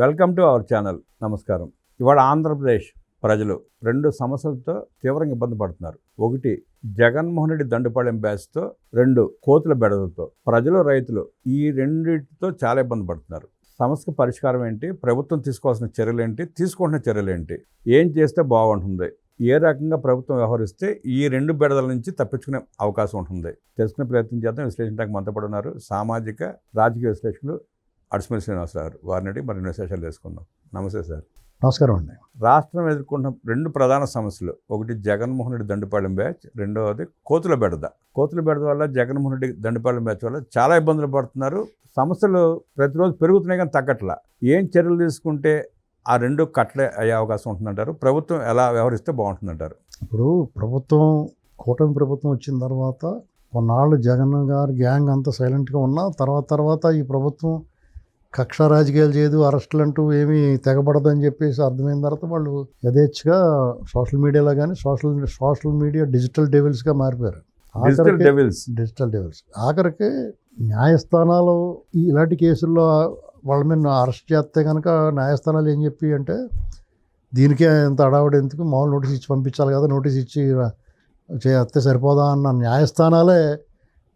Welcome to our channel. నమస్కారం. ఇవాళ ఆంధ్రప్రదేశ్ ప్రజలు రెండు సమస్యలతో తీవ్రంగా ఇబ్బంది పడుతున్నారు. ఒకటి జగన్మోహన్ రెడ్డి దండుపాలెం బ్యాచ్తో, రెండు కోతుల బెడదలతో. ప్రజలు, రైతులు ఈ రెండింటితో చాలా ఇబ్బంది పడుతున్నారు. సమస్యకు పరిష్కారం ఏంటి, ప్రభుత్వం తీసుకోవాల్సిన చర్యలు ఏంటి, తీసుకుంటున్న చర్యలు ఏంటి, ఏం చేస్తే బాగుంటుంది, ఏ రకంగా ప్రభుత్వం వ్యవహరిస్తే ఈ రెండు బెడదల నుంచి తప్పించుకునే అవకాశం ఉంటుంది తెలుసుకునే ప్రయత్నం చేద్దాం. విశ్లేషించడానికి మనతో పాటు ఉన్నారు సామాజిక రాజకీయ విశ్లేషకులు అడిసిమల్లి శ్రీనివాసరావు గారు. వారిని అడిగి మరిన్ని విశేషాలు తెలుసుకుందాం. నమస్తే సార్. నమస్కారం అండి. రాష్ట్రం ఎదుర్కొంటున్న రెండు ప్రధాన సమస్యలు, ఒకటి జగన్మోహన్ రెడ్డి దండుపాలెం బ్యాచ్, రెండవది కోతుల బెడద. కోతుల బెడద వల్ల జగన్మోహన్ రెడ్డి దండుపాలెం బ్యాచ్ వల్ల చాలా ఇబ్బందులు పడుతున్నారు. సమస్యలు ప్రతిరోజు పెరుగుతున్నాయి కానీ తగ్గట్లా. ఏం చర్యలు తీసుకుంటే ఆ రెండు కట్టలే అయ్యే అవకాశం ఉంటుందంటారు? ప్రభుత్వం ఎలా వ్యవహరిస్తే బాగుంటుందంటారు? ఇప్పుడు కూటమి ప్రభుత్వం వచ్చిన తర్వాత కొన్నాళ్ళు జగన్ గారు గ్యాంగ్ అంతా సైలెంట్గా ఉన్నా తర్వాత ఈ ప్రభుత్వం కక్ష రాజకీయాలు చేయదు, అరెస్టులు అంటూ ఏమీ తెగబడదని చెప్పేసి అర్థమైన తర్వాత వాళ్ళు యథేచ్ఛగా సోషల్ మీడియాలో కానీ సోషల్ మీడియా డిజిటల్ డెవిల్స్గా మారిపోయారు. Digital devils. ఆఖరికి న్యాయస్థానాలు ఇలాంటి కేసుల్లో వాళ్ళ మీద అరెస్ట్ చేస్తే కనుక న్యాయస్థానాలు ఏం చెప్పి అంటే, దీనికే ఎంత అడావుడు ఎందుకు, మామూలు నోటీస్ ఇచ్చి పంపించాలి కదా, నోటీస్ ఇచ్చి చేస్తే సరిపోదా అన్న న్యాయస్థానాలే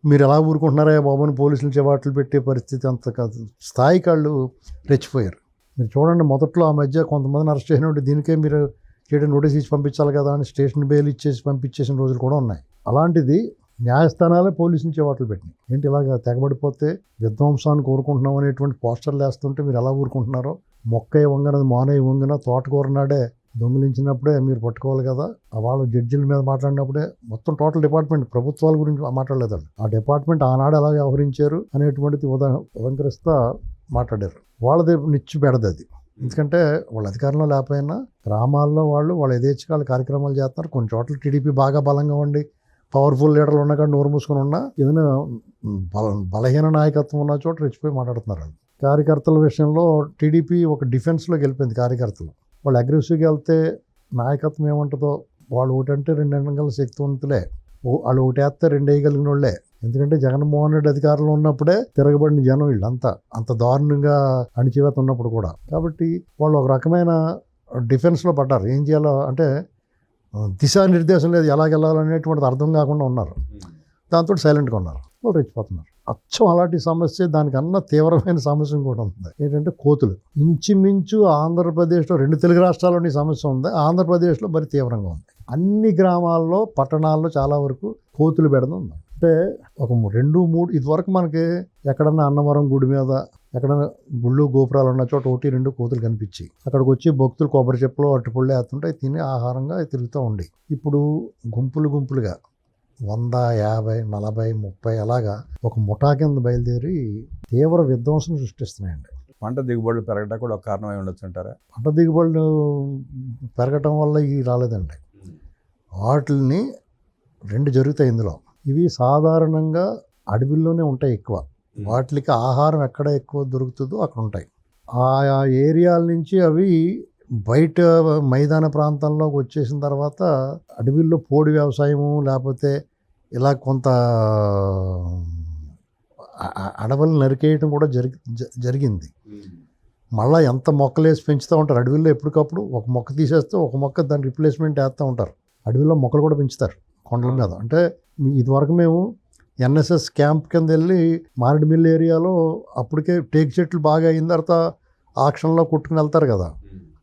మీరు ఎలా ఊరుకుంటున్నారా బాబుని పోలీసులు చెవాట్లు పెట్టే పరిస్థితి అంత కాదు స్థాయికి వాళ్ళు రెచ్చిపోయారు. మీరు చూడండి, మొదట్లో ఆ మధ్య కొంతమందిని అరెస్ట్ చేసినప్పుడు దీనికే మీరు చేయడం నోటీస్ ఇచ్చి పంపించాలి కదా అని స్టేషన్ బెయిల్ ఇచ్చేసి పంపించేసిన రోజులు కూడా ఉన్నాయి. అలాంటిది న్యాయస్థానాలే పోలీసులు చెవాట్లు పెట్టినాయి. ఏంటి ఇలాగ తెగబడిపోతే విధ్వంసాన్ని కోరుకుంటున్నాం అనేటువంటి పోస్టర్లు వేస్తుంటే మీరు ఎలా ఊరుకుంటున్నారో, మొక్క వంగనది మానే వంగిన తోటకూర నాడే దొంగిలించినప్పుడే మీరు పట్టుకోవాలి కదా. వాళ్ళు జడ్జిల మీద మాట్లాడినప్పుడే మొత్తం టోటల్ డిపార్ట్మెంట్ ప్రభుత్వాల గురించి మాట్లాడలేదండి. ఆ డిపార్ట్మెంట్ ఆనాడు ఎలా వ్యవహరించారు అనేటువంటిది ఉదంకరిస్తా మాట్లాడారు. వాళ్ళది నిచ్చు బెడదది. ఎందుకంటే వాళ్ళ అధికారంలో లేకపోయినా గ్రామాల్లో వాళ్ళు యథేచ్ఛగా కార్యక్రమాలు చేస్తున్నారు. కొన్ని చోట్ల టీడీపీ బాగా బలంగా ఉండి పవర్ఫుల్ లీడర్లు ఉన్నా కానీ నోరు మూసుకొని ఉన్నా, ఏదైనా బలహీన నాయకత్వం ఉన్న చోట రెచ్చిపోయి మాట్లాడుతున్నారు. కార్యకర్తల విషయంలో టీడీపీ ఒక డిఫెన్స్లోకి వెళ్ళిపోయింది. కార్యకర్తలు వాళ్ళు అగ్రెసివ్గా వెళ్తే నాయకత్వం ఏమంటుందో, వాళ్ళు ఒకటంటే రెండు అనగల శక్తివంతులే, వాళ్ళు ఒకటేస్తే రెండు వేయగలిగిన వాళ్ళే. ఎందుకంటే జగన్మోహన్ రెడ్డి అధికారంలో ఉన్నప్పుడే తిరగబడిన జనం వీళ్ళంతా అంత దారుణంగా అణిచివేత ఉన్నప్పుడు కూడా. కాబట్టి వాళ్ళు ఒక రకమైన డిఫెన్స్లో పడ్డారు. ఏం చేయాలో అంటే దిశానిర్దేశం లేదు, ఎలాగెళ్ళాలనేటువంటిది అర్థం కాకుండా ఉన్నారు. దాంతో సైలెంట్గా ఉన్నారు. వాళ్ళు రెచ్చిపోతున్నారు. అచ్చం అలాంటి సమస్య, దానికన్నా తీవ్రమైన సమస్య కూడా ఉంది. ఏంటంటే కోతులు. ఇంచుమించు ఆంధ్రప్రదేశ్లో రెండు తెలుగు రాష్ట్రాల్లోని సమస్య ఉంది, ఆంధ్రప్రదేశ్లో మరి తీవ్రంగా ఉంది. అన్ని గ్రామాల్లో పట్టణాల్లో చాలా వరకు కోతులు బెడద ఉంది. అంటే ఒక 2-3 ఇదివరకు మనకి ఎక్కడన్నా అన్నవరం గుడి మీద ఎక్కడన్నా గుళ్ళు గోపురాలు ఉన్న చోట 1-2 కోతులు కనిపించి అక్కడికి వచ్చి భక్తులు కొబ్బరి చెప్పులు అట్టుపళ్ళు వేస్తుంటే తిని ఆహారంగా తిరుగుతూ ఉండి, ఇప్పుడు గుంపులుగా 100, 50, 40, 30 అలాగా ఒక ముఠా కింద బయలుదేరి తీవ్ర విధ్వంసం సృష్టిస్తున్నాయండి. పంట దిగుబడులు పెరగడం కూడా ఒక కారణమై ఉండొచ్చు అంటారా? పంట దిగుబడులు పెరగటం వల్ల ఇవి రాలేదండి. వాటిని రెండు జరుగుతాయి ఇందులో. ఇవి సాధారణంగా అడవిల్లోనే ఉంటాయి ఎక్కువ. వాటికి ఆహారం ఎక్కడ ఎక్కువ దొరుకుతుందో అక్కడ ఉంటాయి. ఆ ఏరియాల నుంచి అవి బయట మైదాన ప్రాంతంలోకి వచ్చేసిన తర్వాత అడవిల్లో పోడి వ్యవసాయము లేకపోతే ఇలా కొంత అడవులను నరికేయటం కూడా జరిగింది. మళ్ళీ ఎంత మొక్కలు వేసి పెంచుతూ ఉంటారు అడవిల్లో. ఎప్పటికప్పుడు ఒక మొక్క తీసేస్తే ఒక మొక్క దాని రిప్లేస్మెంట్ వేస్తూ ఉంటారు. అడవిలో మొక్కలు కూడా పెంచుతారు కొండల మీద. అంటే ఇదివరకు మేము ఎన్ఎస్ఎస్ క్యాంప్ కింద వెళ్ళి మారేడుమిల్లి ఏరియాలో అప్పటికే టేక్ చెట్లు బాగా అయిన తర్వాత ఆక్షన్లో కొట్టుకుని వెళ్తారు కదా,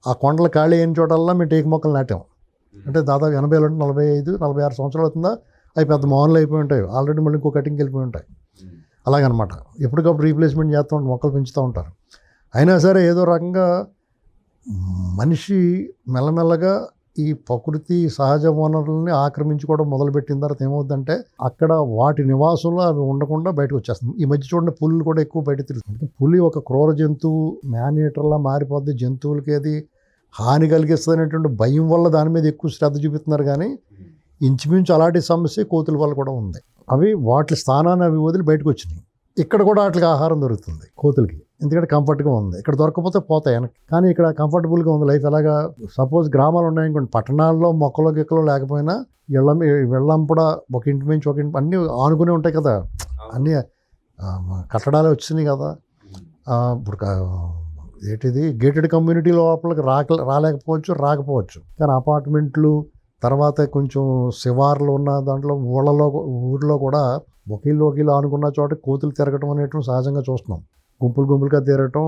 ఆ కొండలు ఖాళీ అయిన చోటల్లా మేము టేక్ మొక్కలు నాటాం. అంటే దాదాపు 45-46 సంవత్సరాలు అవుతుందా, అవి పెద్ద మౌన్లు అయిపోయి ఉంటాయి. ఆల్రెడీ మళ్ళీ ఇంకో కటింగ్కి వెళ్ళిపోయి ఉంటాయి. అలాగనమాట ఎప్పటికప్పుడు రీప్లేస్మెంట్ చేస్తూ ఉంటారు, మొక్కలు పెంచుతూ ఉంటారు. అయినా సరే ఏదో రకంగా మనిషి మెల్లమెల్లగా ఈ ప్రకృతి సహజ వనరుల్ని ఆక్రమించుకోవడం మొదలుపెట్టిన తర్వాత ఏమవుతుందంటే అక్కడ వాటి నివాసంలో అవి ఉండకుండా బయటకు వచ్చేస్తుంది. ఈ మధ్య చూడండి, పులులు కూడా ఎక్కువ బయట తిరుగుతుంది. పులి ఒక క్రూర జంతువు, మ్యానేటర్లా మారిపోద్ది, జంతువులకి అది హాని కలిగిస్తుంది అనేటువంటి భయం వల్ల దాని మీద ఎక్కువ శ్రద్ధ చూపిస్తున్నారు. కానీ ఇంచుమించు అలాంటి సమస్య కోతుల వల్ల కూడా ఉంది. అవి వాటి స్థానాన్ని అవి వదిలి బయటకు వచ్చినాయి. ఇక్కడ కూడా వాటికి ఆహారం దొరుకుతుంది కోతులకి, ఎందుకంటే కంఫర్ట్గా ఉంది. ఇక్కడ దొరకకపోతే పోతాయి వెనక్కి. కానీ ఇక్కడ కంఫర్టబుల్గా ఉంది లైఫ్. ఎలాగా సపోజ్ గ్రామాలు ఉన్నాయనుకోండి, పట్టణాల్లో మొక్కలు గిక్కలు లేకపోయినా వెళ్ళంపడ ఒక ఇంటి నుంచి ఒక ఇంటి అన్నీ ఆనుకునే ఉంటాయి కదా, అన్నీ కట్టడాలు వచ్చినాయి కదా. ఇప్పుడు ఏంటిది గేటెడ్ కమ్యూనిటీ లోపలికి రాలేకపోవచ్చు, రాకపోవచ్చు. కానీ అపార్ట్మెంట్లు తర్వాత కొంచెం శివార్లు ఉన్న దాంట్లో ఊర్లో కూడా ఒకళ్ళు ఆనుకున్న చోట కోతులు తిరగటం అనేటువంటి సహజంగా చూస్తున్నాం. గుంపులుగా తిరగటం,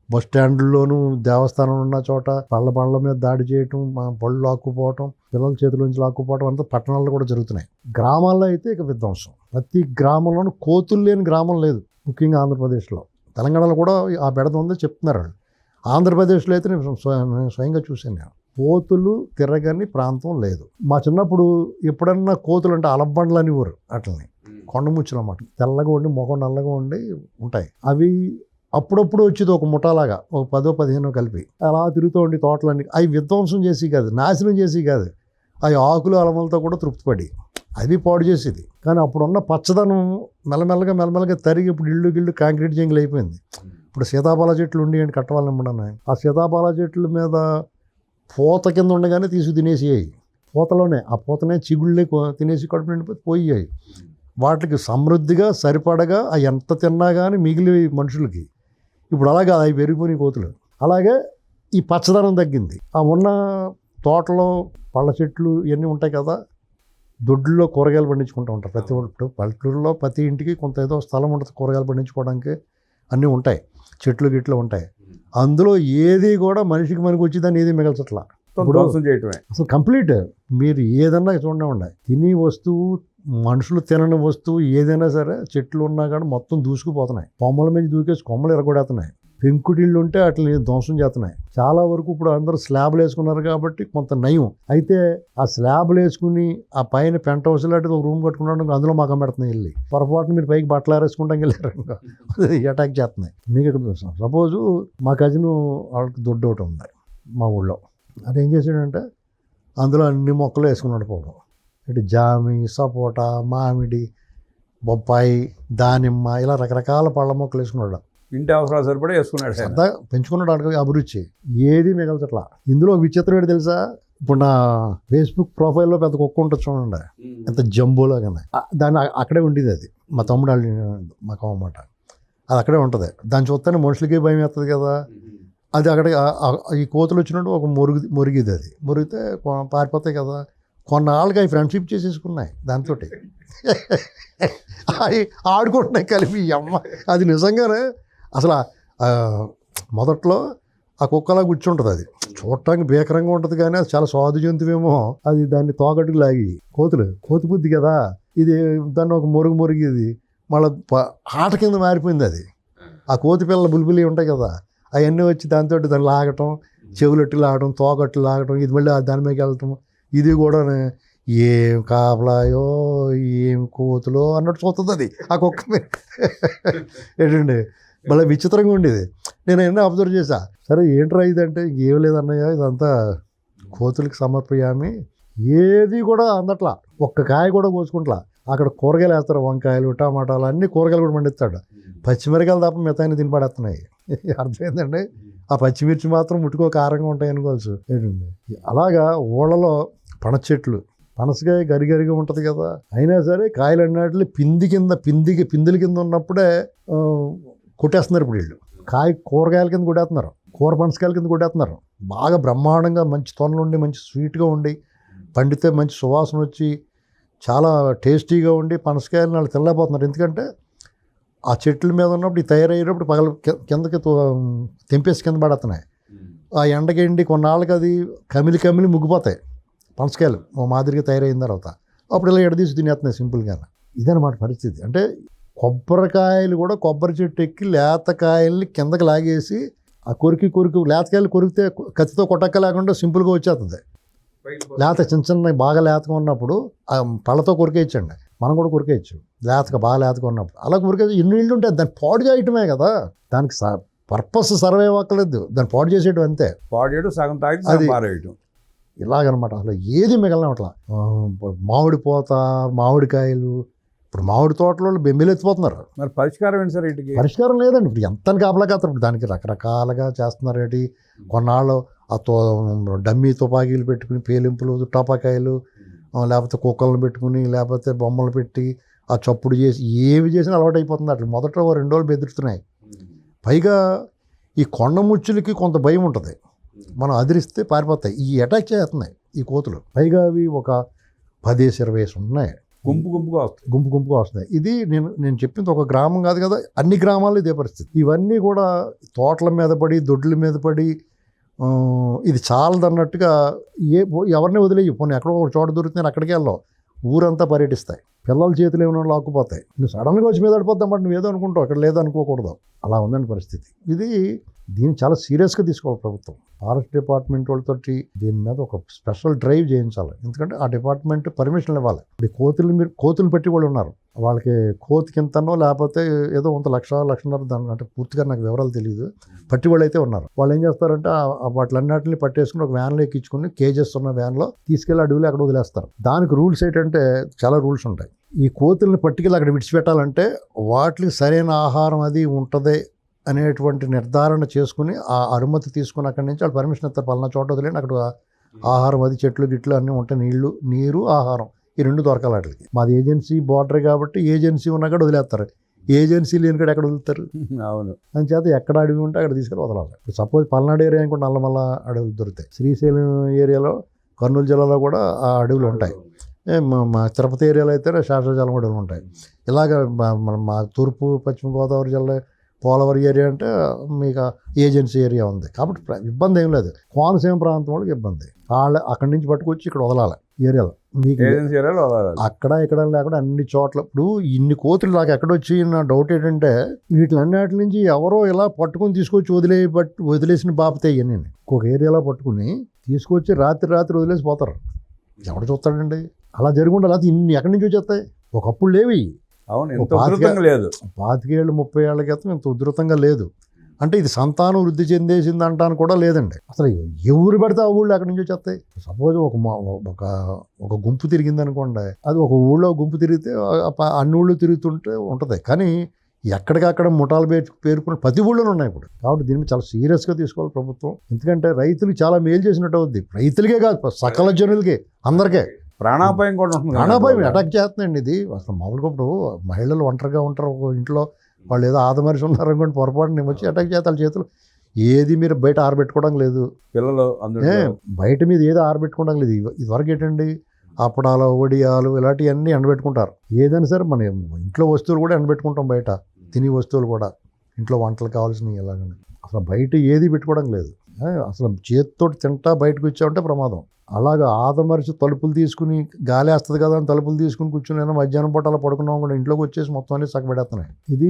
బస్ స్టాండ్లోనూ దేవస్థానం ఉన్న చోట పళ్ళ మీద దాడి చేయటం, పళ్ళు లాక్కుపోవటం, పిల్లల చేతుల లాక్కుపోవటం అంతా పట్టణాల్లో కూడా జరుగుతున్నాయి. గ్రామాల్లో అయితే ఇక విధ్వంసం. ప్రతి గ్రామంలోనూ కోతులు లేని గ్రామం లేదు, ముఖ్యంగా ఆంధ్రప్రదేశ్లో. తెలంగాణలో కూడా ఆ బెడద ఉందని చెప్తున్నారు వాళ్ళు. ఆంధ్రప్రదేశ్లో అయితే నేను స్వయంగా చూశాను. నేను కోతులు తిరగని ప్రాంతం లేదు. మా చిన్నప్పుడు ఎప్పుడన్నా కోతులు అంటే అలబ్బండ్లు అని ఊరు అట్లని కొండముచ్చులు అన్నమాట. తెల్లగా ఉండి ముఖం నల్లగా ఉండి ఉంటాయి. అవి అప్పుడప్పుడు వచ్చేది ఒక ముఠాలాగా, ఒక 10-15 కలిపి అలా తిరుగుతూ ఉండి తోటలన్నీ. అవి విధ్వంసం చేసి కాదు, నాశనం చేసి కాదు, అవి ఆకులు అలమలతో కూడా తృప్తిపడి అవి పాడు చేసేది. కానీ అప్పుడున్న పచ్చదనం మెల్లమెల్లగా తరిగి ఇప్పుడు ఇళ్ళు కాంక్రీట్ జంగిల్ అయిపోయింది. ఇప్పుడు సీతాఫల చెట్లు ఉండి కట్టవాలనుకున్నాను. ఆ సీతాఫల చెట్ల మీద పూత కింద ఉండగానే తినేసేయాయి. పూతలోనే ఆ పూతనే చిగుళ్ళే తినేసి కడుపు నిండిపోయి పోయాయి. వాటికి సమృద్ధిగా సరిపడగా అవి ఎంత తిన్నా కానీ మిగిలి మనుషులకి. ఇప్పుడు అలాగే అవి పెరిగిపోయిన కోతులు. అలాగే ఈ పచ్చదనం తగ్గింది. ఆ ఉన్న తోటలో పళ్ళ చెట్లు ఇవన్నీ ఉంటాయి కదా, దొడ్లో కూరగాయలు పండించుకుంటూ ఉంటారు ప్రతి ఒక్కరు. పల్లెటూరులో ప్రతి ఇంటికి కొంత ఏదో స్థలం ఉంటుంది కూరగాయలు పండించుకోవడానికి, అన్నీ ఉంటాయి, చెట్లు గిట్లు ఉంటాయి. అందులో ఏది కూడా మనిషికి మనకు వచ్చేదాన్ని ఏది మిగల్చట్లా. చేయటమే అసలు కంప్లీట్. మీరు ఏదన్నా చూడండి, తిని వస్తువు, మనుషులు తినని వస్తువు ఏదైనా సరే చెట్లు ఉన్నా కానీ మొత్తం దూసుకుపోతున్నాయి. కొమ్మల మీద దూకేసి కొమ్మలు ఎరగొడేస్తున్నాయి. పెంకుటిళ్ళు ఉంటే వాటిని ధ్వంసం చేస్తున్నాయి. చాలా వరకు ఇప్పుడు అందరూ స్లాబ్లు వేసుకున్నారు కాబట్టి కొంత నయం. అయితే ఆ స్లాబ్లు వేసుకుని ఆ పైన పెంట్ హౌస్ లాంటి ఒక రూమ్ కట్టుకున్నాడు, అందులో మకం పెడుతున్నాయి. వెళ్ళి పొరపాటున మీరు పైకి బట్టలు ఆరేసుకుంటాం వెళ్ళారు, అటాక్ చేస్తున్నాయి. మీకు ఇక్కడ సపోజు మా కజిన్ వాళ్ళకి దొడ్డు ఒకటి ఉంది మా ఊళ్ళో. అది ఏం చేశాడంటే అందులో అన్ని మొక్కలు వేసుకున్నాడు పోవడం. ఇటు జామి, సపోటా, మామిడి, బొప్పాయి, దానిమ్మ ఇలా రకరకాల పళ్ళ మొక్కలు వేసుకున్నాడు. ఇంటి అవసరాలు సరిపడా వేసుకున్నాడు, సరదా పెంచుకున్నాడు. అడిగి అభిరుచి ఏది మిగల్చట్లా. ఇందులో విచిత్రం ఏంటి తెలుసా, ఇప్పుడు నా ఫేస్బుక్ ప్రొఫైల్లో పెద్ద కుక్క ఉంటుంది చూడండి, ఎంత జంబోలాగానే. దాన్ని అక్కడే ఉండేది. అది మా తమ్ముడు మాకు అన్నమాట. అది అక్కడే ఉంటుంది. దాన్ని చూస్తేనే మనుషులకి భయం వేస్తుంది కదా. అది అక్కడ ఈ కోతులు వచ్చినట్టు ఒక మురిగిది. అది మురిగితే పారిపోతాయి కదా. కొన్నాళ్ళకి అవి ఫ్రెండ్షిప్ చేసేసుకున్నాయి దాంతో, అవి ఆడుకుంటున్నాయి కలిపి. అమ్మ అది నిజంగానే అసలు మొదట్లో ఆ కుక్కలా కూర్చుంటుంది. అది చూడటానికి భీకరంగా ఉంటుంది కానీ అది చాలా సాధు జంతువేమో. అది దాన్ని తోకట్టుకు లాగి కోతి బుద్ధి కదా ఇది, దాన్ని ఒక మురిగిది మళ్ళీ ఆట కింద మారిపోయింది. అది ఆ కోతి పిల్లల బుల్బులి ఉంటాయి కదా, అవన్నీ వచ్చి దాంతో దాన్ని లాగటం, చెవులెట్టు లాగటం, తోకట్టు లాగటం, ఇది మళ్ళీ దాని మీదకి వెళ్ళటం. ఇది కూడా ఏం కాపలాయో ఏం కోతులో అన్నట్టు చూస్తుంది అది ఆ కుక్క మీద. ఏంటండి మళ్ళీ విచిత్రంగా ఉండేది. నేను ఎన్నో అబ్జర్వ్ చేశా. సరే ఏంట్రా ఇదంటే ఏం లేదన్నయ్య, ఇదంతా కోతులకి సమర్పయామి. ఏది కూడా అందట్లా, ఒక్క కాయ కూడా కోసుకుంటా. అక్కడ కూరగాయలు వేస్తారు, వంకాయలు, టమాటాలు, అన్ని కూరగాయలు కూడా పండిస్తాడు. పచ్చిమిరకాయలు తప్ప మిగతాన్ని తినపడేస్తున్నాయి. అర్థమైందండి. ఆ పచ్చిమిర్చి మాత్రం ముట్టుకో కారంగా ఉంటాయి అనుకోవచ్చు. ఏంటండి అలాగా ఊళ్ళలో పనస చెట్లు, పనసకాయ గరిగరిగా ఉంటుంది కదా, అయినా సరే కాయలు అన్నట్లు పిందుల కింద ఉన్నప్పుడే కొట్టేస్తున్నారు. ఇప్పుడు వీళ్ళు కూరగాయల కింద కొట్టేస్తున్నారు, కూర పనసకాయల కింద కొట్టేస్తున్నారు. బాగా బ్రహ్మాండంగా మంచి తొనలు ఉండి మంచి స్వీట్గా ఉండి పండితే మంచి సువాసన వచ్చి చాలా టేస్టీగా ఉండి పనసకాయలు వాళ్ళు తినలేకపోతున్నారు. ఎందుకంటే ఆ చెట్ల మీద ఉన్నప్పుడు ఈ తయారయ్యేటప్పుడు కిందకి తెంపేసి కింద పడుతున్నాయి. ఆ ఎండకి కొన్నాళ్ళకి అది కమిలి ముగ్గిపోతాయి పనసకాయలు ఓ మాదిరిగా తయారైన తర్వాత. అప్పుడు ఇలా ఎడదీసి తినేస్తున్నాయి సింపుల్గా. ఇదన్నమాట పరిస్థితి. అంటే కొబ్బరికాయలు కూడా కొబ్బరి చెట్టు ఎక్కి లేతకాయల్ని కిందకి లాగేసి ఆ కొరికి లేతకాయలు కొరికితే కత్తితో కొట్టక్క లేకుండా సింపుల్గా వచ్చేస్తుంది. లేత చిన్న బాగా లేతగా ఉన్నప్పుడు ఆ పళ్ళతో కొరికేయచ్చండి, మనం కూడా కొరికేయచ్చు. బాగా లేతగా ఉన్నప్పుడు అలా కొరికేసి ఎన్ని ఇళ్ళు ఉంటాయి. దాన్ని పాడు చేయటమే కదా, దానికి పర్పస్ సర్వే అవ్వట్లేదు, దాన్ని పాడు చేసేయడం అంతే. పాడు చేయడం, సగం తాగి అది పారేయటం, ఇలాగనమాట. అసలు ఏది మిగలన అట్లా. మామిడి పూత, మామిడికాయలు, ఇప్పుడు మామిడి తోటలో బెంబేలు ఎత్తిపోతున్నారు. మరి పరిష్కారం ఏంటి సార్? ఇంటికి పరిష్కారం లేదండి. ఇప్పుడు ఎంత కాపలా కాస్తారు. ఇప్పుడు దానికి రకరకాలుగా చేస్తున్నారు. ఏంటి కొన్నాళ్ళు ఆ డమ్మీ తుపాకీలు పెట్టుకుని పేలింపులు, టపాకాయలు, లేకపోతే కుక్కలను పెట్టుకుని, లేకపోతే బొమ్మలు పెట్టి ఆ చప్పుడు చేసి ఏవి చేసినా అలవాటు అయిపోతుంది. అట్లా మొదట 2 రోజులు బెదిరిస్తున్నాయి. పైగా ఈ కొండ ముచ్చులకి కొంత భయం ఉంటుంది, మనం అదిరిస్తే పారిపోతాయి. ఈ అటాక్ చేస్తున్నాయి ఈ కోతులు. పైగా అవి ఒక 10-20 ఉన్నాయి, గుంపు గుంపుగా వస్తాయి. గుంపుగా వస్తున్నాయి. ఇది నేను చెప్పింది ఒక గ్రామం కాదు కదా, అన్ని గ్రామాల్లో ఇదే పరిస్థితి. ఇవన్నీ కూడా తోటల మీద పడి, దొడ్ల మీద పడి, ఇది చాలదన్నట్టుగా ఎవరిని వదిలేయి. పోనీ ఎక్కడో ఒక చోట దొరుకుతుంది, అక్కడికి వెళ్ళావు, ఊరంతా పర్యటిస్తాయి. పిల్లల చేతులు ఏమైనా లాక్కుపోతాయి. నువ్వు సడన్గా వచ్చి మీద పడిపోతామంటే నువ్వు ఏదో అనుకుంటావు, అక్కడ లేదనుకోకూడదు. అలా ఉందండి పరిస్థితి. దీన్ని చాలా సీరియస్గా తీసుకోవాలి ప్రభుత్వం. ఫారెస్ట్ డిపార్ట్మెంట్ వాళ్ళతో దీని మీద ఒక స్పెషల్ డ్రైవ్ చేయించాలి. ఎందుకంటే ఆ డిపార్ట్మెంట్ పర్మిషన్ ఇవ్వాలి. ఇప్పుడు కోతులు పెట్టి వాళ్ళు ఉన్నారు, వాళ్ళకి కోతికి ఇంతనో లేకపోతే ఏదో కొంత 1,00,000-1,50,000 దాని అంటే పూర్తిగా నాకు వివరాలు తెలియదు, పట్టి వాళ్ళు అయితే ఉన్నారు. వాళ్ళు ఏం చేస్తారంటే వాటిలన్నింటినీ పట్టేసుకుని ఒక వ్యాన్లో ఎక్కించుకుని, కేజెస్ ఉన్న వ్యాన్లో తీసుకెళ్ళి అడవిలో అక్కడ వదిలేస్తారు. దానికి రూల్స్ ఏంటంటే చాలా రూల్స్ ఉంటాయి. ఈ కోతుల్ని పట్టుకెళ్ళి అక్కడ విడిచిపెట్టాలంటే వాటికి సరైన ఆహారం అది ఉంటుంది అనేటువంటి నిర్ధారణ చేసుకుని ఆ అనుమతి తీసుకుని అక్కడి నుంచి వాళ్ళు పర్మిషన్ ఇస్తారు. పలానా చోట వదిలేండి, అక్కడ ఆహారం అది చెట్లు గిట్లు అన్నీ ఉంటాయి, నీరు ఆహారం ఈ 2 దొరకాలి వాటికి. మాది ఏజెన్సీ బార్డర్ కాబట్టి ఏజెన్సీ ఉన్నా కూడా వదిలేస్తారు, ఏజెన్సీ లేని కూడా ఎక్కడ వదులుతారు. అవును. అందుచేత ఎక్కడ అడవి ఉంటే అక్కడ తీసుకెళ్ళి వదలాలి. ఇప్పుడు సపోజ్ పల్నాడు ఏరియా అనుకుంటే నల్లమల్ల అడవులు దొరుకుతాయి. శ్రీశైలం ఏరియాలో, కర్నూలు జిల్లాలో కూడా ఆ అడవులు ఉంటాయి. మా తిరుపతి ఏరియాలో అయితే శాశ్వతజలం అడవులు ఉంటాయి. ఇలాగ మా తూర్పు పశ్చిమ గోదావరి జిల్లా పోలవరం ఏరియా అంటే మీకు ఏజెన్సీ ఏరియా ఉంది కాబట్టి ఇబ్బంది ఏం లేదు. కోనసీమ ప్రాంతం వాళ్ళకి ఇబ్బంది. అక్కడి నుంచి పట్టుకొచ్చి ఇక్కడ వదలాలి ఏరియాలో. మీకు అక్కడ ఇక్కడ లేకుండా అన్ని చోట్ల. ఇప్పుడు ఇన్ని కోతులు నాకు ఎక్కడొచ్చి నా డౌట్ ఏంటంటే వీటిలన్నిటి నుంచి ఎవరో ఇలా పట్టుకుని తీసుకొచ్చి వదిలేసిన బాపతే ఇవన్నీ ఇంకొక ఏరియాలో పట్టుకుని తీసుకొచ్చి రాత్రి వదిలేసి పోతారు. ఎవడు చూస్తాడండి? అలా జరుగుండా లేకపోతే ఇన్ని ఎక్కడి నుంచి వచ్చేస్తాయి? ఒకప్పుడు లేవి. అవును, ఎంత ఉధృతంగా లేదు. 25 ఏళ్ళు 30 ఏళ్ల క్రితం ఇంత ఉధృతంగా లేదు. అంటే ఇది సంతానం వృద్ధి చెందేసింది అంటాను కూడా లేదండి. అసలు ఎవరు పడితే ఆ ఊళ్ళో అక్కడి నుంచి వచ్చేస్తాయి. సపోజ్ ఒక గుంపు తిరిగింది అనుకోండి, అది ఒక ఊళ్ళో గుంపు తిరిగితే అన్ని ఊళ్ళు తిరుగుతుంటే ఉంటుంది. కానీ ఎక్కడికక్కడ ముఠాలు పేర్కొన్న ప్రతి ఊళ్ళోనే ఉన్నాయి ఇప్పుడు. కాబట్టి దీన్ని చాలా సీరియస్గా తీసుకోవాలి ప్రభుత్వం. ఎందుకంటే రైతులకు చాలా మేలు చేసినట్టు అవుద్ది. రైతులకే కాదు, సకల జనులకే, అందరికీ ప్రాణాపాయం కూడా ఉంటుంది. ప్రాణాపాయం అటాక్ చేస్తుందండి ఇది. అసలు మామూలుగా ఇప్పుడు మహిళలు ఒంటరిగా ఉంటారు ఒక ఇంట్లో, వాళ్ళు ఏదో ఆదమరిచి ఉన్నారనుకోండి, పొరపాటు నేను వచ్చి అటాక్ చేస్తాను. చేతులు ఏది మీరు బయట ఆరబెట్టుకోవడం లేదు, పిల్లలు బయట మీద ఏదో ఆరబెట్టుకోవడం లేదు. ఇదివరకు ఏంటండి అప్పడాలు, వడియాలు ఇలాంటివన్నీ ఎండబెట్టుకుంటారు. ఏదైనా సరే మన ఇంట్లో వస్తువులు కూడా ఎండబెట్టుకుంటాం, బయట తిని వస్తువులు కూడా, ఇంట్లో వంటలు కావాల్సినవి ఎలాగని. అసలు బయట ఏది పెట్టుకోవడం లేదు. అసలు చేతితో తింటా బయటకు వచ్చామంటే ప్రమాదం. అలాగా ఆదమరిచి తలుపులు తీసుకుని గాలి వేస్తుంది కదా అని తలుపులు తీసుకుని కూర్చుని మధ్యాహ్నం పూట అలా పడుకున్నాం కూడా ఇంట్లోకి వచ్చేసి మొత్తం అన్ని సగపెడేస్తున్నాయి. ఇది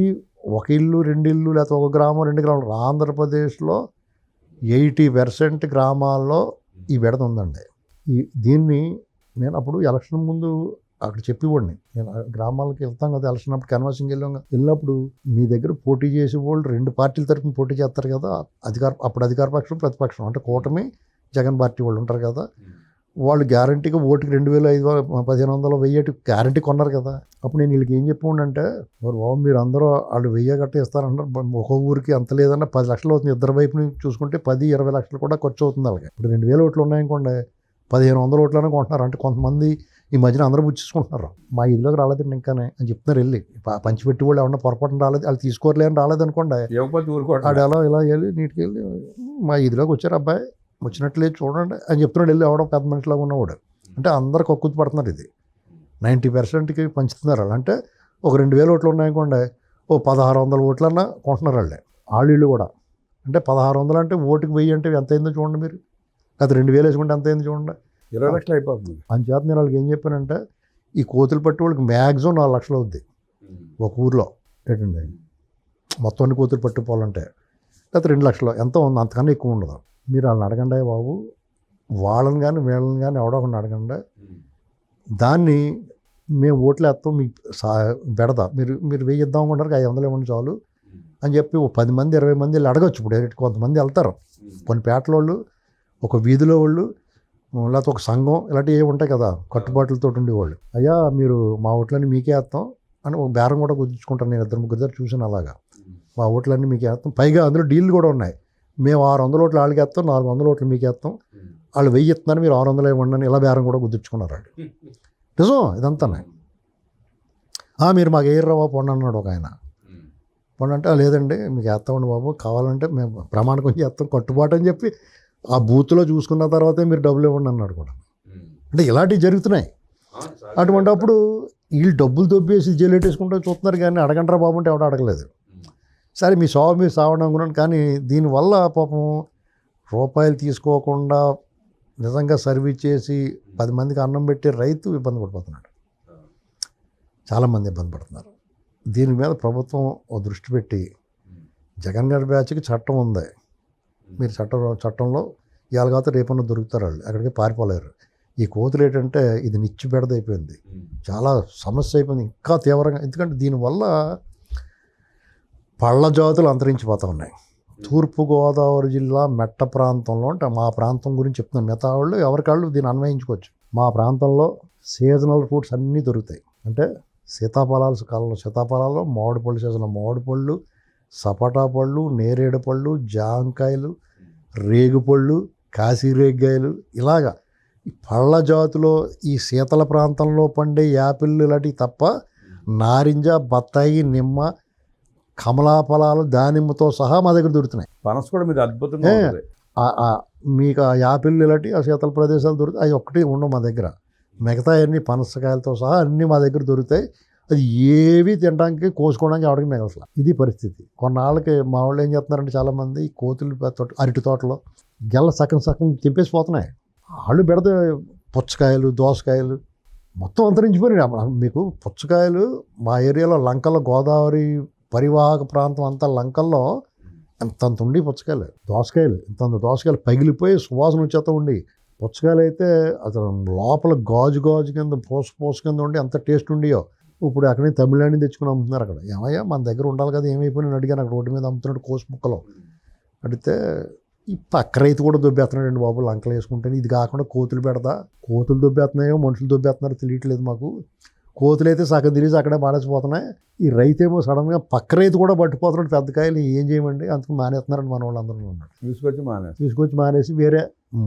ఒక ఇల్లు 2 ఇల్లు లేకపోతే ఒక గ్రామం 2 గ్రామాలు. ఆంధ్రప్రదేశ్లో 80% గ్రామాల్లో ఈ బెడద ఉందండి. దీన్ని నేను అప్పుడు ఎలక్షన్ ముందు అక్కడ చెప్పేవాడిని. నేను గ్రామాలకు వెళ్తాం కదా, ఎలక్షన్ అప్పుడు కన్వర్సింగ్ వెళ్ళినప్పుడు మీ దగ్గర పోటీ చేసే వాళ్ళు 2 పార్టీల తరఫున పోటీ చేస్తారు కదా, అప్పుడు అధికార పక్షం ప్రతిపక్షం అంటే కూటమి జగన్ పార్టీ వాళ్ళు ఉంటారు కదా, వాళ్ళు గ్యారంటీగా ఓటుకి 2,500, 1,500, 1000 గ్యారంటీ కొన్నారు కదా. అప్పుడు నేను వీళ్ళకి ఏం చెప్పంటే, బాబు మీరు అందరూ వాళ్ళు 1000 గట్ట ఇస్తారంటారు, ఒక ఊరికి అంత లేదన్నా 10 లక్షలు అవుతుంది. ఇద్దరు వైపు నుంచి చూసుకుంటే 10-20 లక్షలు కూడా ఖర్చు అవుతుంది వాళ్ళకి. ఇప్పుడు 2,000 ఓట్లు ఉన్నాయనుకోండి, 1,500 ఓట్లనే కొంటున్నారు. అంటే కొంతమంది ఈ మధ్యన అందరూ పుచ్చేసుకుంటున్నారు. మా ఇల్లుకి రాలేదండి ఇంకానే అని చెప్తున్నారు. వెళ్ళి పంచిపెట్టి వాళ్ళు ఏమన్నా పొరపాటున రాలేదు, వాళ్ళు తీసుకోలేని రాలేదనుకోండి, ఆడు ఎలా ఇలా వెళ్ళి నీటికి వెళ్ళి మా ఇదిలోకి వచ్చారు, అబ్బాయి వచ్చినట్లేదు చూడండి అని చెప్తున్నాడు. వెళ్ళి ఎవడో పెద్ద మనిషిలాగా ఉన్నవాడు. అంటే అందరికి ఒక్కుతి పడుతున్నారు. ఇది 90%కి పంచుతున్నారు. అంటే ఒక 2,000 ఓట్లు ఉన్నాయనుకోండి, 1,600 ఓట్లన్నా కొంటున్నారు వాళ్ళు కూడా. అంటే 1,600 అంటే ఓటుకి 1000 అంటే ఎంత అయిందో చూడండి మీరు. అది 2,000 వేసుకుంటే ఎంత అయిందో చూడండి, 20 లక్షలు అయిపోతుంది. అంచేత నేను వాళ్ళకి ఏం చెప్పానంటే, ఈ కోతులు పట్టి వాళ్ళకి మ్యాక్సిమం 4 లక్షలు అవుద్ది ఒక ఊర్లో. ఏంటండి మొత్తం అన్ని కోతులు పట్టుకోవాలంటే, లేకపోతే 2 లక్షలు ఎంతో ఉంది, అంతకన్నా ఎక్కువ ఉండదు. మీరు వాళ్ళని అడగండి బాబు, వాళ్ళని కానీ వీళ్ళని కానీ ఎవడో ఒకరిని అడగండి, దాన్ని మేము ఓట్లు వేస్తాం మీకు బెడద, మీరు 1000 ఇద్దాం అనుకుంటారు, 500 ఇవ్వండి చాలు అని చెప్పి 10 మంది 20 మంది వెళ్ళి అడగచ్చు. ఇప్పుడు కొంతమంది వెళ్తారు, కొన్ని పేటల వాళ్ళు, ఒక వీధిలో వాళ్ళు, లేకపోతే ఒక సంఘం ఇలాంటివి ఏమి ఉంటాయి కదా కట్టుబాట్లతో ఉండేవాళ్ళు. అయ్యా మీరు మా ఓట్లన్నీ మీకే వేస్తాం అని ఒక బేరం కూడా కుదుర్చుకుంటారు. నేను 2-3 చూసాను అలాగా. మా ఓట్లన్నీ మీకే వేస్తాం, పైగా అందులో డీల్లు కూడా ఉన్నాయి. మేము 600 ఓట్లు వాళ్ళకి వేస్తాం, 400 ఓట్లు మీకు వేస్తాం, వాళ్ళు 1000 ఇస్తున్నారు, మీరు 600 ఇవ్వండి అని ఇలా బేరం కూడా కుదుర్చుకున్నారు వాళ్ళు. నిజం ఇదంతా. మీరు మాకు ఎయిర్ రవ్వ పోండి అన్నాడు ఒక ఆయన. పండు అంటే లేదండి మీకు వేస్తామండి బాబు, కావాలంటే మేము ప్రమాణకం చేస్తాం కట్టుబాటు అని చెప్పి ఆ బూత్లో చూసుకున్న తర్వాతే మీరు డబ్బులు ఇవ్వండి అన్నాడు కూడా. అంటే ఇలాంటివి జరుగుతున్నాయి. అటువంటిప్పుడు వీళ్ళు డబ్బులు దొబ్బేసి జైలేటేసుకుంటూ చూస్తున్నారు కానీ అడగంటారా బాబు అంటే ఎవడో అడగలేదు. సరే మీ సాగు మీరు సావడం అనుకున్నాను, కానీ దీనివల్ల పాపం రూపాయలు తీసుకోకుండా నిజంగా సర్వీస్ చేసి 10 మందికి అన్నం పెట్టే రైతు ఇబ్బంది పడిపోతున్నాడు. చాలామంది ఇబ్బంది పడుతున్నారు. దీని మీద ప్రభుత్వం ఓ దృష్టి పెట్టి జగన్ గారి బ్యాచ్కి చట్టం ఉంది, మీరు చట్టంలో ఇవాళ కాదు రేపన్నా దొరుకుతారు, వాళ్ళు అక్కడికి పారిపోలేరు. ఈ కోతులు ఏంటంటే ఇది నిచ్చి బెడదైపోయింది, చాలా సమస్య అయిపోయింది ఇంకా తీవ్రంగా. ఎందుకంటే దీనివల్ల పళ్ళ జాతులు అంతరించిపోతూ ఉన్నాయి. తూర్పుగోదావరి జిల్లా మెట్ట ప్రాంతంలో, అంటే మా ప్రాంతం గురించి చెప్తున్నాను, మిగతా వాళ్ళు ఎవరికాళ్ళు దీన్ని అన్వయించుకోవచ్చు. మా ప్రాంతంలో సీజనల్ ఫ్రూట్స్ అన్నీ దొరుకుతాయి. అంటే సీతాఫలాలు కాలంలో సీతాఫలాలు, మామిడి పళ్ళు సీజన్లో మామిడి పళ్ళు, సపోటా పళ్ళు, నేరేడు పళ్ళు, జాంకాయలు, రేగుపళ్ళు, కాశీరేగ్గాయలు, ఇలాగా ఈ పళ్ళ జాతిలో ఈ శీతల ప్రాంతంలో పండే యాపిల్ ఇలాంటివి తప్ప నారింజ, బత్తాయి, నిమ్మ, కమలా ఫలాలు, దానిమ్మతో సహా మా దగ్గర దొరుకుతున్నాయి. పనస కూడా మీరు అద్భుతంగా ఉంటుంది. మీకు ఆ యాపిల్ ఇలాంటి ఆ శీతల ప్రదేశాలు దొరుకుతాయి, అవి ఒక్కటి ఉండవు మా దగ్గర. మిగతా అన్ని పనసకాయలతో సహా అన్నీ మా దగ్గర దొరుకుతాయి. అది ఏవి తినడానికి కోసుకోవడానికి ఎవరికి మిగలట్లా. ఇది పరిస్థితి. కొన్నాళ్ళకి మా వాళ్ళు ఏం చేస్తున్నారంటే చాలామంది కోతులు అరటి తోటలో గెల్ల సగం తింపేసిపోతున్నాయి. వాళ్ళు పెడితే పుచ్చకాయలు, దోసకాయలు మొత్తం అంతరించిపోయినాయి. మీకు పుచ్చకాయలు మా ఏరియాలో లంకల్లో, గోదావరి పరివాహక ప్రాంతం అంతా లంకల్లో అంతంత ఉండి పుచ్చకాయలు, దోసకాయలు ఇంతంత దోసకాయలు పగిలిపోయి సువాసన వచ్చేస్తూ ఉండి, పుచ్చకాయలు అయితే అసలు లోపల గాజు కింద పూస కింద ఉండి ఎంత టేస్ట్ ఉండియో. ఇప్పుడు అక్కడే తమిళనాడు తెచ్చుకుని అమ్ముతున్నారు. అక్కడ ఏమయ్యా మన దగ్గర ఉండాలి కదా, ఏమైపోయినా అడిగాను. అక్కడ రోడ్డు మీద అమ్ముతున్నాడు కోసి ముక్కలు. అడిగితే ఈ పక్క రైతు కూడా దొబ్బేస్తున్నాడండి బాబు, లంకలు వేసుకుంటే. ఇది కాకుండా కోతులు పెడతా, కోతులు దొబ్బేస్తున్నాయో మనుషులు దొబ్బేస్తున్నారో తెలియట్లేదు మాకు. కోతులు అయితే సగం తిరిగి అక్కడే మానేసిపోతున్నాయి. ఈ రైతు ఏమో సడన్గా పక్క రైతు కూడా పట్టుకుపోతున్నాడు పెద్ద కాయలు. ఏం చేయమండి, అందుకు మానేస్తున్నారండి మన వాళ్ళందరూ ఉన్నాడు. తీసుకొచ్చి మానేసి వేరే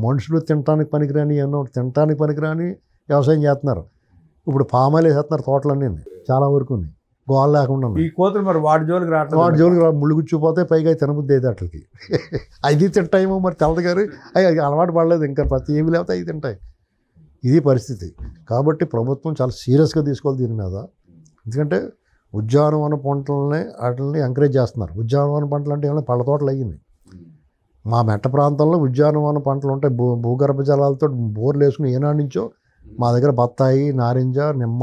మనుషులు తినడానికి పనికిరాని ఎన్నో తినడానికి పనికిరాని వ్యవసాయం చేస్తున్నారు. ఇప్పుడు పామాయిల్ వేసేస్తున్నారు తోటలన్నీ, చాలా వరకు గోడ లేకుండా. ఈ కోతులు మరి వాటి జోలికి రావట్లేదు. వాటి జోలికి ముళ్ళు గుచ్చిపోతే పైగా తినబుద్ధి అయితే అట్లకి అది తింటాయేమో మరి తెల్లది గారు. అవి అలవాటు పడలేదు, ఇంకా ప్రతి ఏమి లేకపోతే అవి తింటాయి. ఇది పరిస్థితి. కాబట్టి ప్రభుత్వం చాలా సీరియస్గా తీసుకోవాలి దీని మీద. ఎందుకంటే ఉద్యానవన పంటలని వాటిని ఎంకరేజ్ చేస్తున్నారు. ఉద్యానవన పంటలు అంటే ఏమైనా పళ్ళ తోటలు అయ్యింది. మా మెట్ట ప్రాంతంలో ఉద్యానవన పంటలు ఉంటాయి. భూగర్భ జలాలతో బోర్లు వేసుకుని ఏనాడు నుంచో మా దగ్గర బత్తాయి, నారింజ, నిమ్మ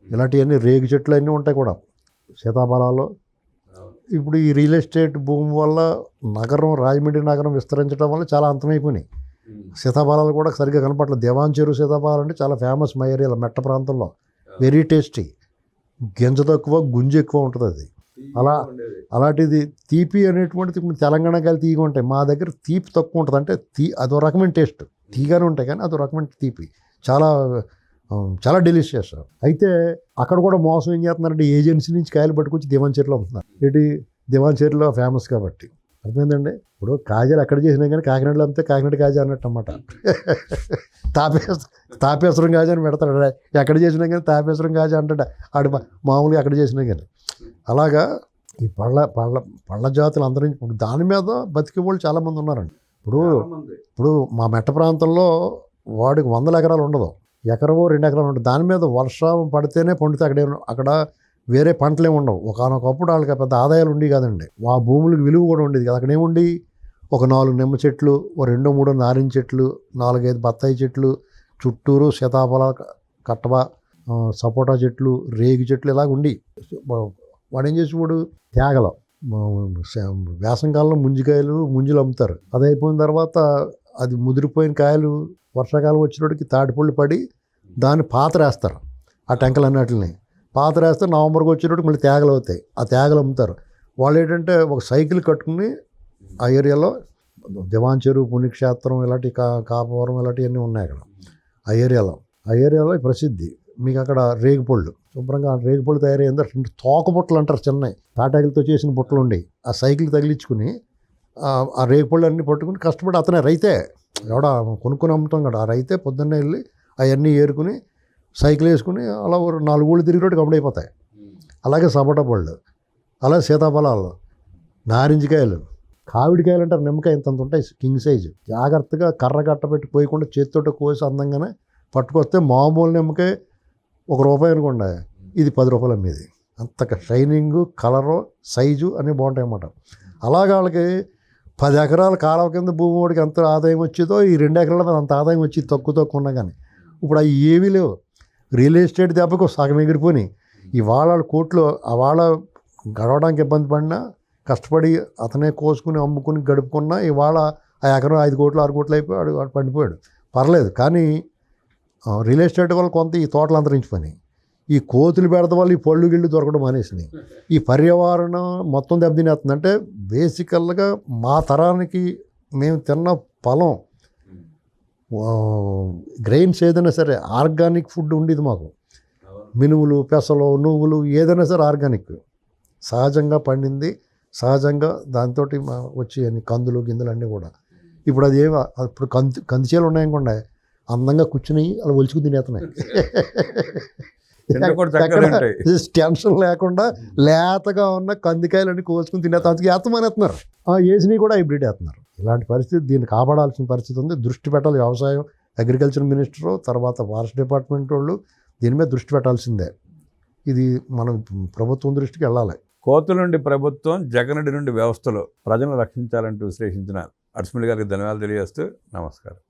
ఇలాంటివన్నీ, రేగు చెట్లు అన్నీ ఉంటాయి కూడా, సీతాఫలాలు. ఇప్పుడు ఈ రియల్ ఎస్టేట్ భూమి వల్ల నగరం, రాజమండ్రి నగరం విస్తరించడం వల్ల చాలా అంతమైపోయినాయి. సీతాఫలాలు కూడా సరిగ్గా కనపడలేదు. దేవాంచెరు సీతాఫలాలు అంటే చాలా ఫేమస్ మా ఏరియాలో మెట్ట ప్రాంతంలో, వెరీ టేస్టీ. గింజ తక్కువ, గుంజు ఎక్కువ ఉంటుంది అది. అలాంటిది తీపి అనేటువంటిది ఇప్పుడు తెలంగాణకి వెళ్ళి తీగ ఉంటాయి. మా దగ్గర తీపి తక్కువ ఉంటుంది. అంటే అదో రకమైన టేస్ట్, తీగానే ఉంటాయి కానీ అదో రకమైన తీపి, చాలా డెలిషియస్. అయితే అక్కడ కూడా మోసం ఏం చేస్తున్నారంటే ఏజెన్సీ నుంచి కాయలు పట్టుకొచ్చి దివాంచెరులో అమ్ముతున్నారు. ఏంటి దివాంచెరులో ఫేమస్ కాబట్టి. అర్థమైందండి. ఇప్పుడు కాజాలు ఎక్కడ చేసినా కానీ కాకినాడలో అమ్మితే కాకినాడ కాజా అన్నట్టు అన్నమాట. తాపేశ్వరం కాజా అని పెడతాడు. ఎక్కడ చేసినా కానీ తాపేశ్వరం కాజా అంటాడు ఆడు, మామూలుగా ఎక్కడ చేసినా కానీ. అలాగా ఈ పళ్ళ జాతులు అందరం దాని మీద బతికే వాళ్ళు చాలామంది ఉన్నారండి. ఇప్పుడు మా మెట్ట ప్రాంతంలో వాడికి 100 ఎకరాలు ఉండదు, ఎకరమో 2 ఎకరాలు ఉంటుంది. దాని మీద వర్షం పడితేనే పండితే అక్కడ వేరే పంటలు ఏమి ఉండవు. ఒకనొకప్పుడు వాళ్ళకి పెద్ద ఆదాయాలు ఉండేవి కదండి. ఆ భూములకు విలువ కూడా ఉండేది కదా. అక్కడ ఏముండి ఒక 4 నిమ్మ చెట్లు, ఓ 2-3 నారింజ చెట్లు, 4-5 బత్తాయి చెట్లు, చుట్టూరు సీతాఫల కట్టవ, సపోటా చెట్లు, రేగి చెట్లు ఇలాగ ఉండి, వాడు ఏం చేసేవాడు తేగలు, వేసంకాలంలో ముంజులు అమ్ముతారు. అది అయిపోయిన తర్వాత అది ముదిరిపోయిన కాయలు వర్షాకాలం వచ్చినప్పటికి తాటిపళ్ళు పడి దాన్ని పాతరేస్తారు. ఆ టెంకలన్నిటిని పాతరేస్తే నవంబర్కి వచ్చేటప్పటికి మళ్ళీ తేగలు అవుతాయి. ఆ తేగలు అమ్ముతారు. వాళ్ళు ఏంటంటే ఒక సైకిల్ కట్టుకుని ఆ ఏరియాలో దివాంచెరు, పుణ్యక్షేత్రం, ఇలాంటి కాపవరం ఇలాంటివన్నీ ఉన్నాయి అక్కడ ఆ ఏరియాలో ప్రసిద్ధి. మీకు అక్కడ రేగుపళ్ళు, శుభ్రంగా రేగుపళ్ళు తయారయ్యింది. 2 తోక బుట్టలు అంటారు, చిన్నవి తాటాకులతో చేసిన బుట్టలు ఉండి ఆ సైకిల్ తగిలించుకుని ఆ రేగుపళ్ళు అన్నీ పట్టుకుని కష్టపడి అతనే రైతే ఎవడ కొనుక్కొని అమ్ముతాం కదా, ఆ రైతే పొద్దున్నే వెళ్ళి అవన్నీ ఏరుకుని సైకిల్ వేసుకుని అలా 4 ఊళ్ళు తిరిగినట్టు కబడి అయిపోతాయి. అలాగే సపోటా పళ్ళు అలా సీతాఫలాలు, నారింజకాయలు, కావిడికాయలు అంటారు, నిమ్మకాయ ఇంత ఉంటాయి, కింగ్ సైజు. జాగ్రత్తగా కర్ర కట్ట పెట్టి పోయకుండా చేతితోటి కోసి అందంగానే పట్టుకొస్తే మామూలు నిమ్మకాయ ₹1 అనుకోండి, ఇది ₹10 అమ్మేది. అంత షైనింగు, కలరు, సైజు అన్నీ బాగుంటాయి అన్నమాట. అలాగే వాళ్ళకి 10 ఎకరాల కాలువ కింద భూమి వాడికి ఎంత ఆదాయం వచ్చేదో ఈ 2 ఎకరాల మీద అంత ఆదాయం వచ్చి తక్కువ ఉన్నా కానీ ఇప్పుడు అవి ఏమీ లేవు. రియల్ ఎస్టేట్ దెబ్బకు సగం ఎగిరిపోయి ఇవాళ కోట్లు వాళ్ళ గడవడానికి ఇబ్బంది పడినా కష్టపడి అతనే కోసుకుని అమ్ముకుని గడుపుకున్నా ఇవాళ ఆ ఎకరం 5 కోట్లు 6 కోట్లు అయిపోయాడు, వాడు పడిపోయాడు. పర్లేదు, కానీ రియల్ ఎస్టేట్ వల్ల కొంత ఈ తోటలు అంతరించిపోయినాయి. ఈ కోతులు పెడత వల్ల ఈ పళ్ళు గిళ్ళు దొరకడం మానేసినాయి. ఈ పర్యావరణం మొత్తం దెబ్బతినేస్తుంది. అంటే బేసికల్గా మా తరానికి మేము తిన్న పొలం గ్రెయిన్స్ ఏదైనా సరే ఆర్గానిక్ ఫుడ్ ఉండేది మాకు. మినుములు, పెసలు, నువ్వులు ఏదైనా సరే ఆర్గానిక్, సహజంగా పండింది, సహజంగా దాంతో వచ్చి అన్ని కందులు గిందులు అన్నీ కూడా. ఇప్పుడు అది ఇప్పుడు కందిచేలు ఉన్నాయనుకోండి, అందంగా కూర్చుని అలా ఒలుచుకు తినేస్తున్నాయి. టెన్షన్ లేకుండా లేతగా ఉన్న కందికాయలన్నీ కోసుకుని తినేస్తా, అందుకే ఏత్తమానేస్తున్నారు. వేసినవి కూడా హైబ్రిడ్ వేస్తున్నారు. ఇలాంటి పరిస్థితి, దీన్ని కాపాడాల్సిన పరిస్థితి ఉంది. దృష్టి పెట్టాలి వ్యవసాయం, అగ్రికల్చర్ మినిస్టరు, తర్వాత ఫారెస్ట్ డిపార్ట్మెంట్ వాళ్ళు దీని మీద దృష్టి పెట్టాల్సిందే. ఇది మనం ప్రభుత్వం దృష్టికి వెళ్ళాలి. కోతుల నుండి ప్రభుత్వం, జగనుడి నుండి వ్యవస్థలో ప్రజలను రక్షించాలంటూ విశ్లేషించిన అడిసిమిల్లి గారికి ధన్యవాదాలు తెలియజేస్తూ నమస్కారం.